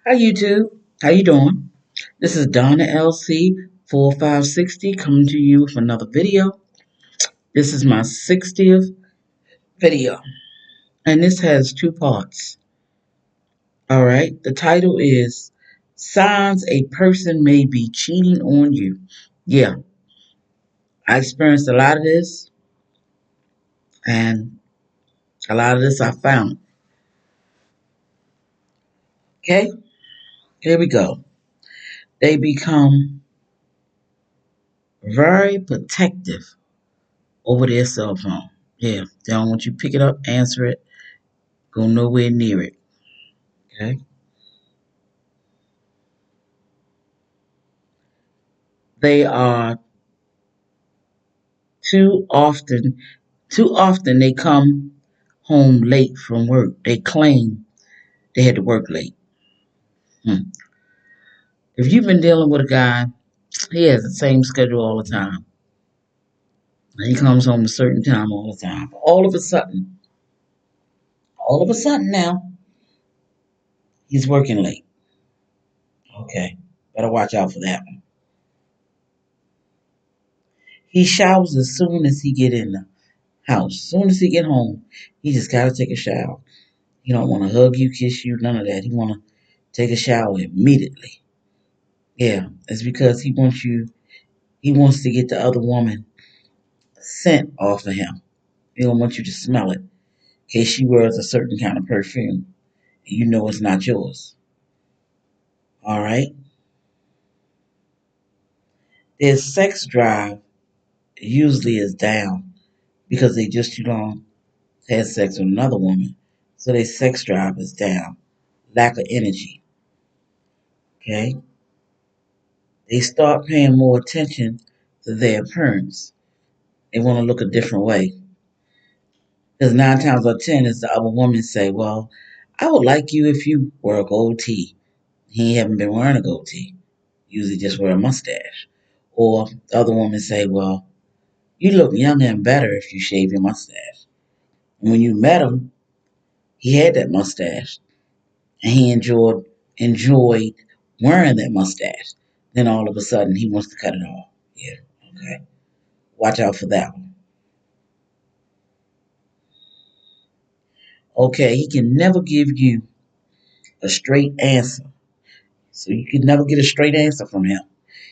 Hi YouTube. How you doing? This is Donna LC 4560 coming to you with another video. This is my 60th video, and this has two parts. All right. The title is Signs a Person May Be Cheating on You. Yeah, I experienced a lot of this, and a lot of this I found. Okay, here we go. They become very protective over their cell phone. Yeah, they don't want you to pick it up, answer it, go nowhere near it. Okay. They are too often too often they come home late from work. They claim they had to work late. Hmm. If you've been dealing with a guy, he has the same schedule all the time. He comes home a certain time all the time. All of a sudden now, he's working late. Okay. Better watch out for that one. He showers as soon as he get in the house. As soon as he get home, he just gotta take a shower. He don't want to hug you, kiss you, none of that. He want to take a shower immediately. Yeah, it's because he wants to get the other woman scent off of him. He don't want you to smell it in case she wears a certain kind of perfume. And you know it's not yours. All right? Their sex drive usually is down because they just too long had sex with another woman. So their sex drive is down. Lack of energy. Okay? They start paying more attention to their appearance. They want to look a different way. Because 9 times out of 10 is the other woman say, well, I would like you if you wear a gold tee. He haven't been wearing a gold tee. Usually just wear a mustache. Or the other woman say, well, you look younger and better if you shave your mustache. And when you met him, he had that mustache and he enjoyed wearing that mustache. Then all of a sudden he wants to cut it off. Yeah, okay. Watch out for that one. Okay, he can never give you a straight answer. So you can never get a straight answer from him.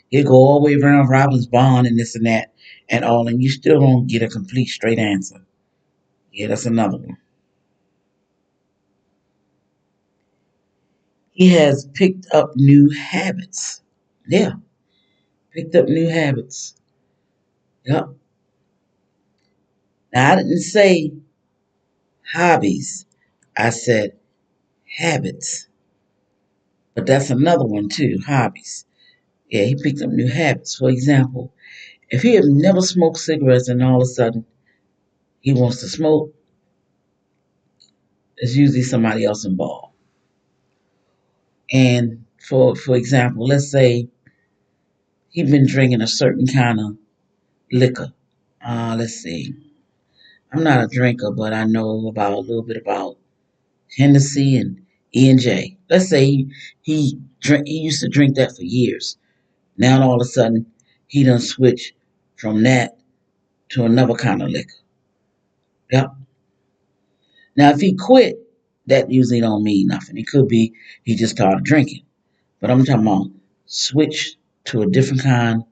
He'll go all the way around Robbins Bond and this and that and all, and you still don't get a complete straight answer. Yeah, that's another one. He has picked up new habits. Yeah, picked up new habits. Yep. Now, I didn't say hobbies, I said habits. But that's another one too, hobbies. Yeah, he picked up new habits. For example, if he had never smoked cigarettes and all of a sudden he wants to smoke, there's usually somebody else involved. And for example, let's say he'd been drinking a certain kind of liquor. Let's see. I'm not a drinker, but I know about a little bit about Hennessy and E&J. Let's say he used to drink that for years. Now all of a sudden he done switch from that to another kind of liquor. Yep. Now if he quit, that usually don't mean nothing. It could be he just started drinking. But I'm talking about switch to a different kind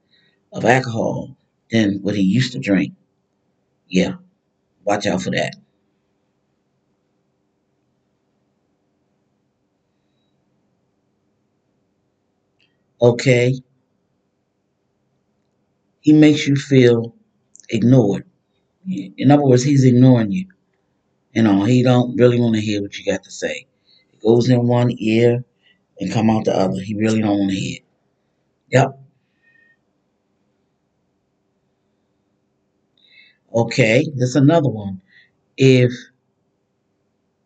of alcohol than what he used to drink. Yeah, watch out for that. Okay, he makes you feel ignored. In other words, he's ignoring you. You know, he don't really want to hear what you got to say. It goes in one ear and come out the other. He really don't want to hear it. Yep. Okay, that's another one. If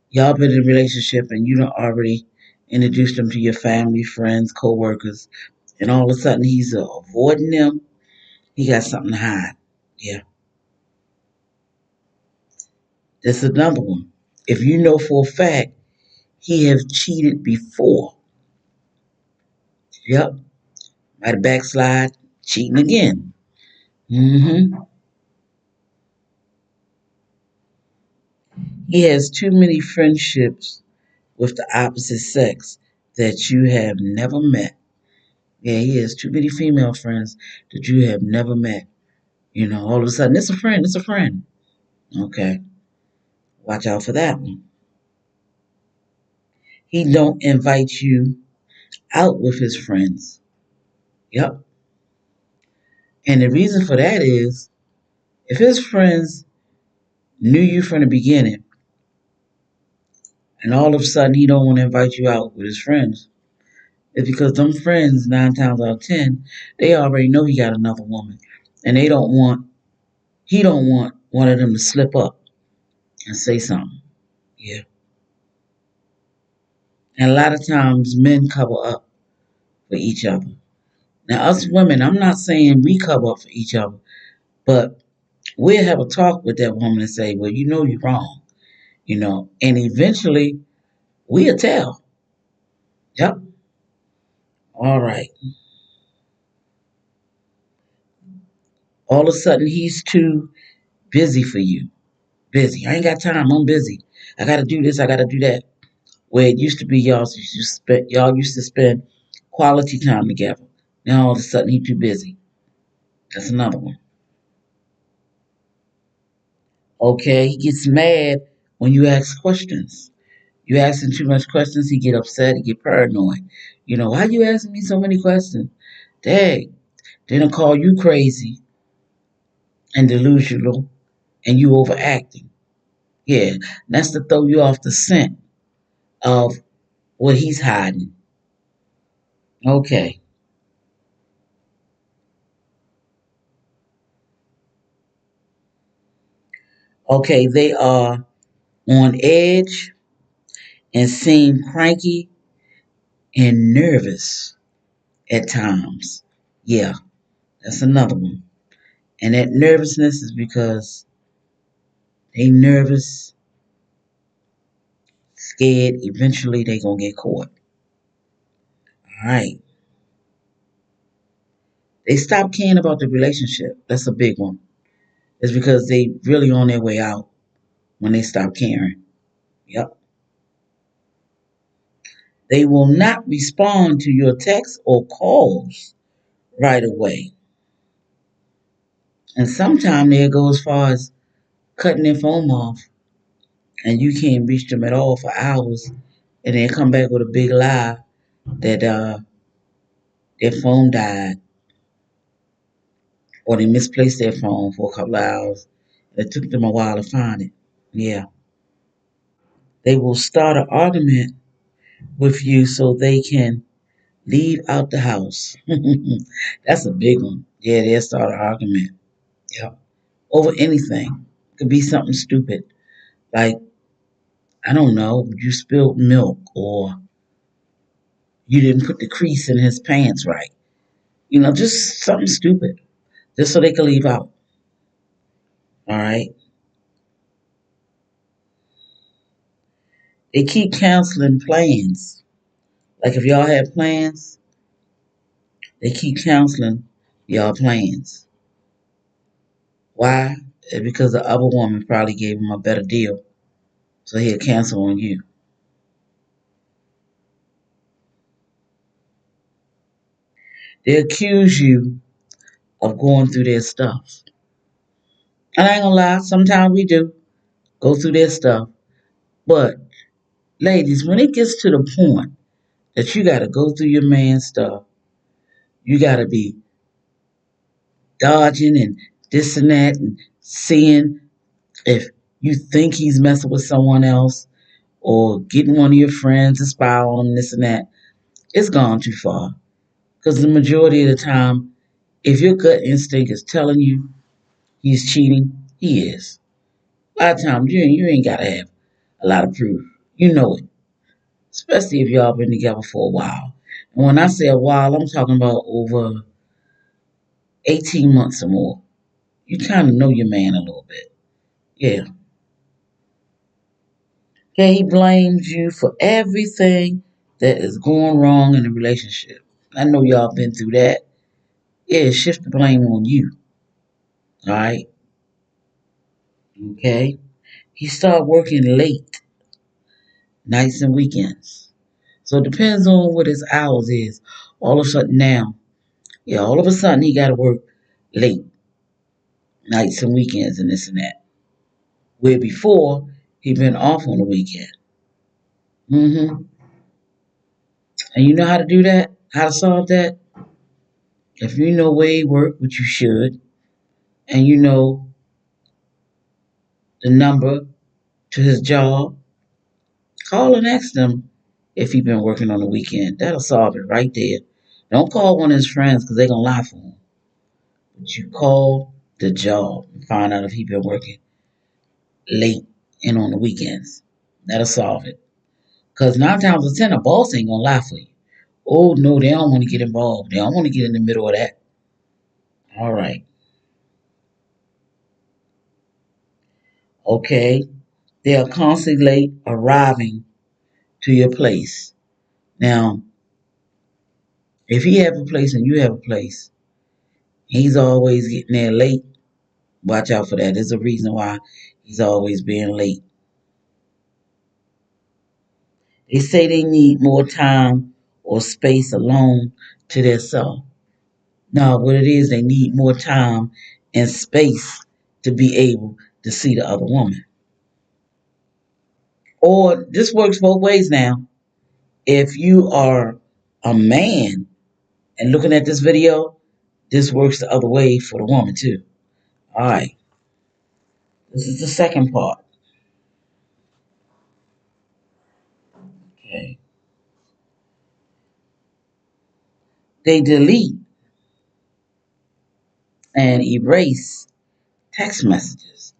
y'all been in a relationship and you don't already introduced him to your family, friends, co-workers, and all of a sudden he's avoiding them, he got something to hide. Yeah, that's another one. If you know for a fact he has cheated before, Yep. Might backslide, cheating again. Hmm. He has too many friendships with the opposite sex that you have never met. Yeah, he has too many female friends that you have never met. All of a sudden, it's a friend, it's a friend. Okay, watch out for that one. He don't invite you out with his friends. Yep. And the reason for that is if his friends knew you from the beginning and all of a sudden he don't want to invite you out with his friends, it's because them friends, 9 times out of 10, they already know he got another woman. And he don't want one of them to slip up and say something. Yeah. And a lot of times men cover up for each other. Now, us women, I'm not saying we cover up for each other, but we'll have a talk with that woman and say, well, you're wrong, and eventually we'll tell. Yep. All right. All of a sudden, he's too busy for you. Busy. I ain't got time. I'm busy. I got to do this. I got to do that. Where it used to be, y'all used to spend quality time together. Now all of a sudden, he's too busy. That's another one. Okay, he gets mad when you ask questions. You ask him too much questions, he get upset, he get paranoid. Why you asking me so many questions? Dang, then I call you crazy and delusional and you overacting. Yeah, that's to throw you off the scent of what he's hiding. Okay. Okay, they are on edge and seem cranky and nervous at times. Yeah, that's another one. And that nervousness is because they nervous, scared, eventually they gonna get caught. All right. They stop caring about the relationship. That's a big one. It's because they really on their way out when they stop caring. Yep. They will not respond to your texts or calls right away. And sometimes they'll go as far as cutting their phone off and you can't reach them at all for hours and then come back with a big lie that their phone died or they misplaced their phone for a couple of hours. It took them a while to find it. Yeah. They will start an argument with you so they can leave out the house. That's a big one. Yeah, they'll start an argument. Yeah. Over anything. It could be something stupid. Like, I don't know, you spilled milk or you didn't put the crease in his pants right. Just something stupid. Just so they can leave out. All right. They keep canceling plans. Like if y'all had plans, they keep canceling y'all plans. Why? Because the other woman probably gave him a better deal. So he'll cancel on you. They accuse you of going through their stuff. And I ain't gonna lie, sometimes we do go through their stuff. But ladies, when it gets to the point that you gotta go through your man's stuff, you gotta be dodging and this and that and seeing if you think he's messing with someone else or getting one of your friends to spy on him, this and that, it's gone too far. Because the majority of the time, if your gut instinct is telling you he's cheating, he is. A lot of times you ain't gotta have a lot of proof. You know it. Especially if y'all been together for a while. And when I say a while, I'm talking about over 18 months or more. You kind of know your man a little bit. Yeah. Okay, he blames you for everything that is going wrong in the relationship. I know y'all been through that. Yeah, shift the blame on you. All right. Okay. He start working late, nights and weekends. So it depends on what his hours is. All of a sudden now, yeah, all of a sudden he got to work late, nights and weekends and this and that. Where before he been off on the weekend. Mm-hmm. And you know how to do that? How to solve that? If you know where he work, which you should, and you know the number to his job, call and ask them if he been working on the weekend. That'll solve it right there. Don't call one of his friends because they're gonna lie for him. But you call the job and find out if he been working late and on the weekends. That'll solve it. Because 9 times out of 10, a boss ain't gonna lie for you. Oh no, they don't want to get involved. They don't want to get in the middle of that. All right. Okay. They are constantly late arriving to your place. Now, if he have a place and you have a place, he's always getting there late. Watch out for that. There's a reason why he's always being late. They say they need more time or space alone to themselves. No, what it is, they need more time and space to be able to see the other woman. Or this works both ways now. If you are a man and looking at this video, this works the other way for the woman too. All right, this is the second part. Okay, they delete and erase text messages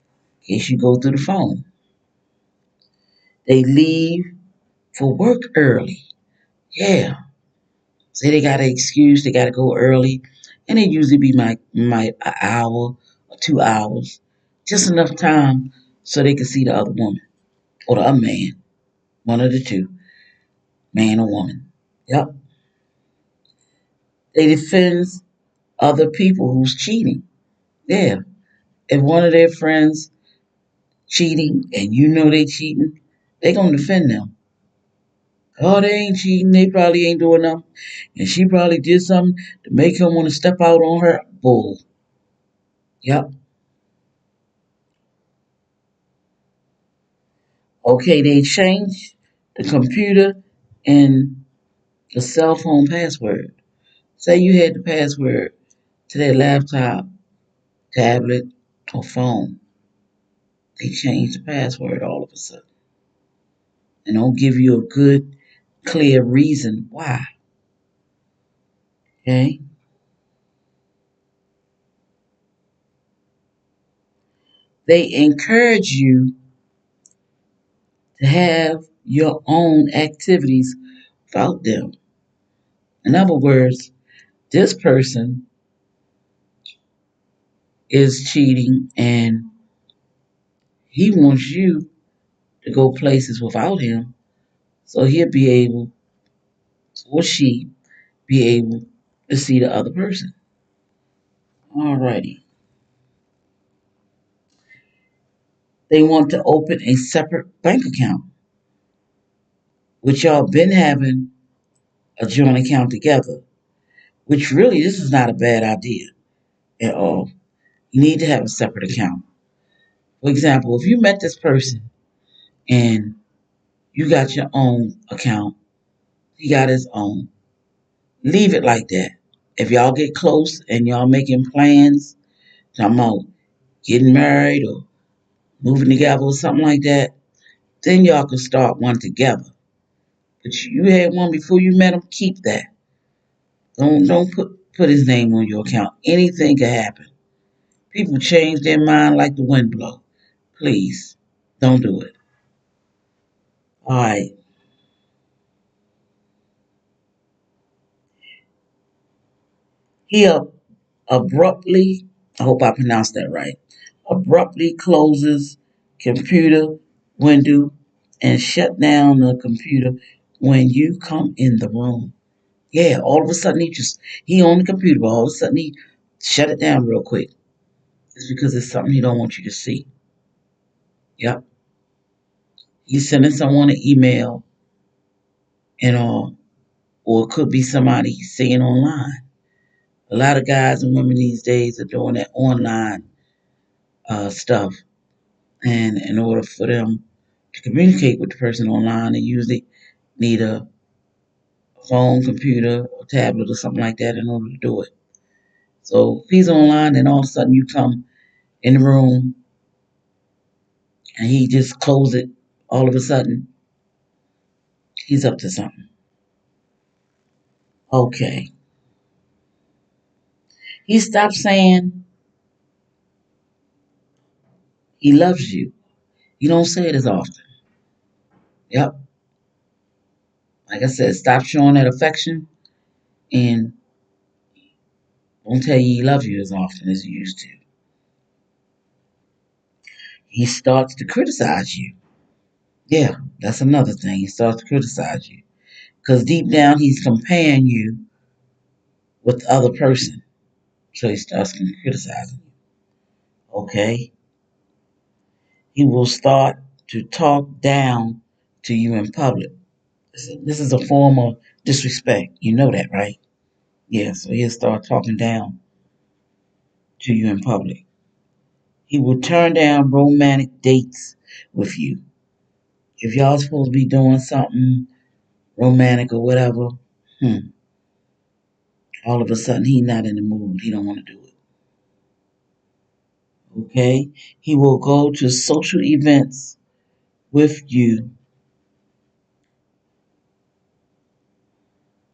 in case you go through the phone. They leave for work early. Yeah, say they got an excuse, they got to go early, and it usually be my an hour or 2 hours, just enough time so they can see the other woman or the other man, one of the two, man or woman. Yep, they defend other people who's cheating. Yeah, if one of their friends cheating and you know they cheating, they gonna defend them. Oh, they ain't cheating. They probably ain't doing nothing, and she probably did something to make him want to step out on her. Bull. Yep. Okay, they changed the computer and the cell phone password. Say you had the password to their laptop, tablet, or phone. They changed the password all of a sudden and don't give you a good, clear reason why. Okay? They encourage you to have your own activities without them. In other words, this person is cheating and he wants you to go places without him so he'll be able, or she, be able to see the other person. Alrighty. They want to open a separate bank account, which y'all been having a joint account together, which really this is not a bad idea at all. You need to have a separate account. For example, if you met this person and you got your own account, he got his own, leave it like that. If y'all get close and y'all making plans, talking about getting married or moving together or something like that, then y'all can start one together. But you had one before you met him, keep that. Don't put his name on your account. Anything can happen. People change their mind like the wind blow. Please, don't do it. All right. He abruptly, I hope I pronounced that right, abruptly closes computer window and shut down the computer when you come in the room. Yeah, all of a sudden he on the computer, but all of a sudden he shut it down real quick. It's because it's something he don't want you to see. Yep. He's sending someone an email and all, or it could be somebody he's seeing online. A lot of guys and women these days are doing that online stuff. And in order for them to communicate with the person online, they usually need a phone, computer, or tablet or something like that in order to do it. So if he's online and all of a sudden you come in the room and he just closes it all of a sudden, he's up to something. Okay. He stopped saying he loves you. You don't say it as often. Yep. Like I said, stop showing that affection and don't tell you he loves you as often as he used to. He starts to criticize you. Yeah, that's another thing. He starts to criticize you. Because deep down, he's comparing you with the other person. So he starts criticizing you. Okay? He will start to talk down to you in public. This is a form of disrespect. You know that, right? Yeah, so he'll start talking down to you in public. He will turn down romantic dates with you. If y'all supposed to be doing something romantic or whatever, all of a sudden he not in the mood. He don't want to do it. Okay? He will go to social events with you.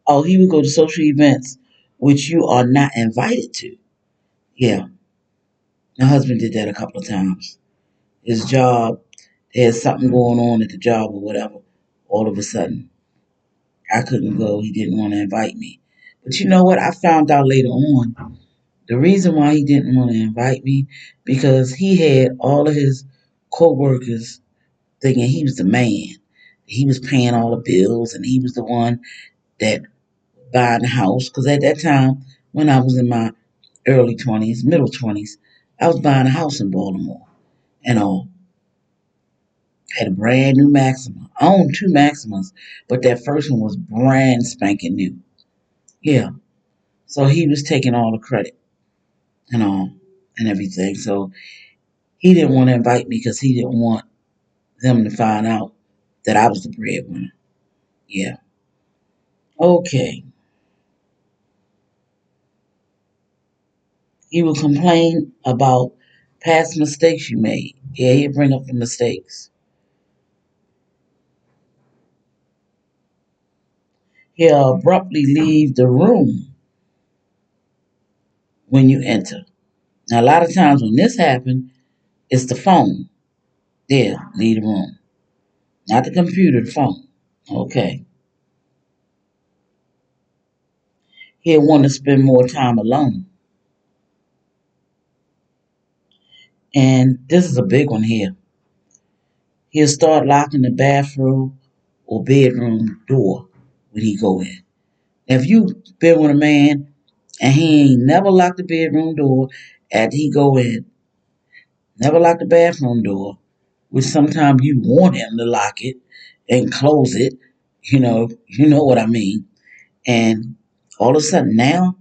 Oh, he will go to social events which you are not invited to. Yeah, my husband did that a couple of times. His job, there's something going on at the job or whatever. All of a sudden, I couldn't go. He didn't want to invite me. But you know what? I found out later on the reason why he didn't want to invite me because he had all of his co-workers thinking he was the man. He was paying all the bills and he was the one that buying the house. Because at that time, when I was in my early 20s, middle 20s, I was buying a house in Baltimore and all. Had a brand new Maxima. I owned two Maximas, but that first one was brand spanking new. Yeah. So he was taking all the credit and all and everything. So he didn't want to invite me because he didn't want them to find out that I was the breadwinner. Yeah. Okay. He will complain about past mistakes you made. Yeah, he'll bring up the mistakes. He'll abruptly leave the room when you enter. Now, a lot of times when this happens, it's the phone. There, leave the room. Not the computer, the phone. Okay. He'll want to spend more time alone. And this is a big one here. He'll start locking the bathroom or bedroom door when he go in. Now, if you been with a man and he ain't never locked the bedroom door after he go in, never locked the bathroom door, which sometimes you want him to lock it and close it, you know what I mean. And all of a sudden now,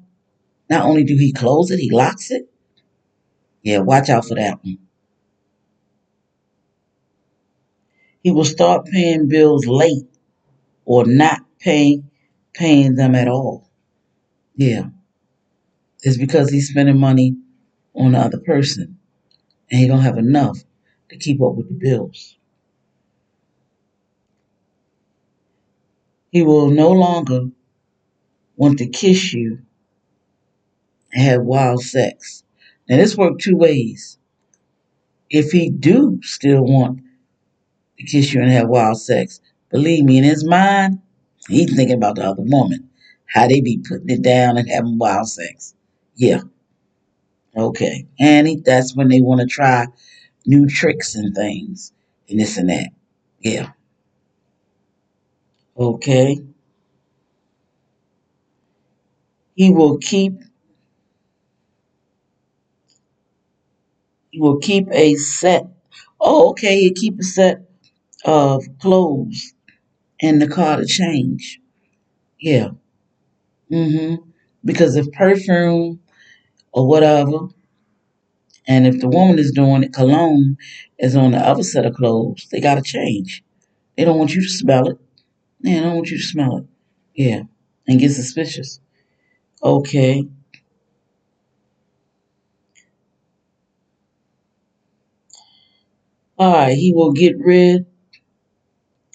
not only do he close it, he locks it. Yeah, watch out for that one. He will start paying bills late or not paying them at all. Yeah, it's because he's spending money on the other person and he don't have enough to keep up with the bills. He will no longer want to kiss you and have wild sex. Now this works two ways. If he do still want to kiss you and have wild sex, believe me, in his mind, he's thinking about the other woman, how they be putting it down and having wild sex. Yeah, okay. And that's when they want to try new tricks and things and this and that. Yeah, okay. He will keep he will keep a set. Oh, okay, he'll keep a set of clothes in the car to change. Yeah. Because if perfume or whatever, and if the woman is doing it, cologne is on the other set of clothes, they gotta change. They don't want you to smell it. Yeah, they don't want you to smell it. Yeah. And get suspicious. Okay. All right. He will get rid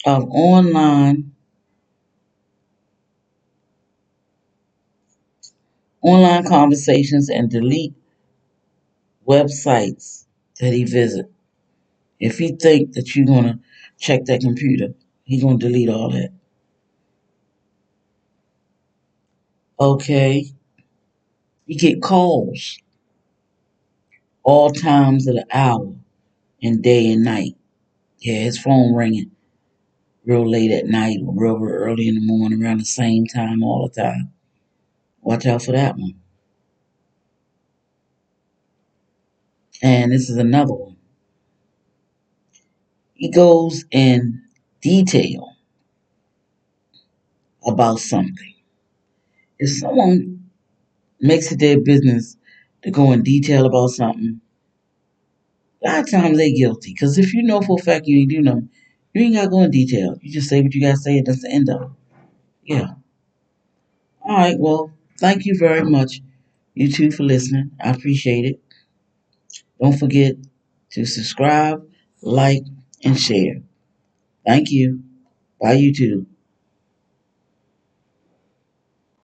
of online conversations and delete websites that he visit. If he think that you're gonna check that computer, he gonna delete all that. Okay. You get calls all times of the hour and day and night. Yeah, his phone ringing real late at night or real early in the morning around the same time all the time. Watch out for that one. And this is another one. He goes in detail about something. If someone makes it their business to go in detail about something, a lot of times they guilty. Because if you know for a fact you ain't do nothing, you ain't got to go in detail. You just say what you got to say and that's the end of it. Yeah. All right. Well, thank you very much, you two, for listening. I appreciate it. Don't forget to subscribe, like, and share. Thank you. Bye, YouTube.